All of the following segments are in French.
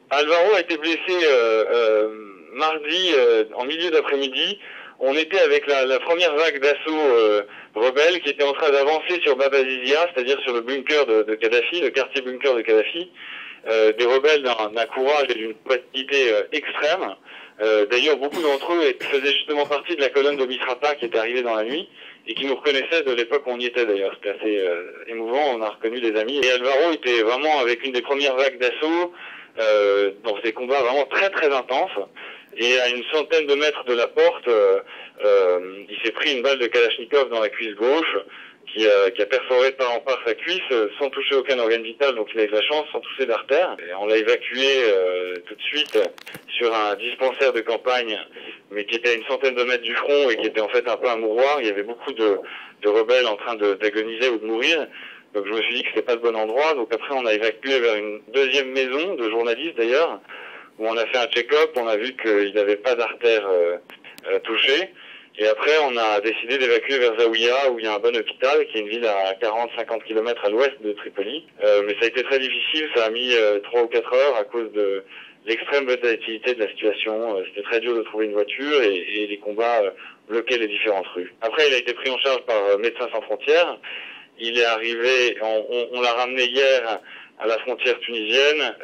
Alvaro a été blessé mardi en milieu d'après-midi. On était avec la première vague d'assaut rebelle qui était en train d'avancer sur Bab Azizia, c'est-à-dire sur le bunker de Kadhafi, le quartier bunker de Kadhafi. Des rebelles d'un courage et d'une capacité extrême. D'ailleurs, beaucoup d'entre eux faisaient justement partie de la colonne de Misrata qui était arrivée dans la nuit et qui nous reconnaissaient de l'époque où on y était d'ailleurs. C'était assez émouvant, on a reconnu des amis. Et Alvaro était vraiment avec une des premières vagues d'assaut dans des combats vraiment très très intenses. Et à une centaine de mètres de la porte, il s'est pris une balle de Kalachnikov dans la cuisse gauche qui a perforé de part en part sa cuisse sans toucher aucun organe vital, donc il a eu de la chance, sans toucher d'artère. On l'a évacué tout de suite sur un dispensaire de campagne, mais qui était à une centaine de mètres du front et qui était en fait un peu un mouroir. Il y avait beaucoup de rebelles en train d'agoniser ou de mourir. Donc je me suis dit que c'était pas le bon endroit. Donc après on a évacué vers une deuxième maison de journalistes d'ailleurs, où on a fait un check-up, on a vu qu'il n'avait pas d'artère touchée. Et après, on a décidé d'évacuer vers Zaouïa, où il y a un bon hôpital, qui est une ville à 40-50 km à l'ouest de Tripoli. Mais ça a été très difficile, ça a mis 3 ou 4 heures à cause de l'extrême volatilité de la situation. C'était très dur de trouver une voiture et les combats bloquaient les différentes rues. Après, il a été pris en charge par Médecins sans frontières. Il est arrivé, on l'a ramené hier à la frontière tunisienne.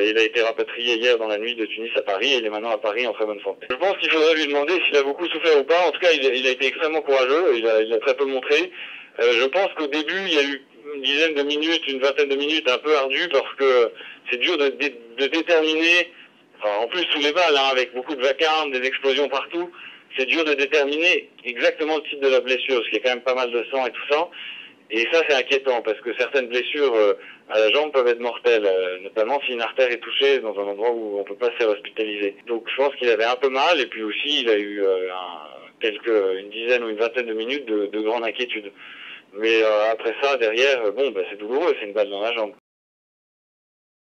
Il a été rapatrié hier dans la nuit de Tunis à Paris et il est maintenant à Paris en très bonne santé. Je pense qu'il faudrait lui demander s'il a beaucoup souffert ou pas. En tout cas, il a été extrêmement courageux, il a très peu montré. Je pense qu'au début, il y a eu une dizaine de minutes, une vingtaine de minutes un peu ardues parce que c'est dur de déterminer, enfin, en plus sous les balles, hein, avec beaucoup de vacarmes, des explosions partout, c'est dur de déterminer exactement le type de la blessure, parce qu'il y a quand même pas mal de sang et tout ça. Et ça, c'est inquiétant, parce que certaines blessures à la jambe peuvent être mortelles, notamment si une artère est touchée dans un endroit où on peut pas se faire hospitaliser. Donc je pense qu'il avait un peu mal, et puis aussi il a eu une dizaine ou une vingtaine de minutes de grande inquiétude. Mais après ça, derrière, bon, c'est douloureux, c'est une balle dans la jambe.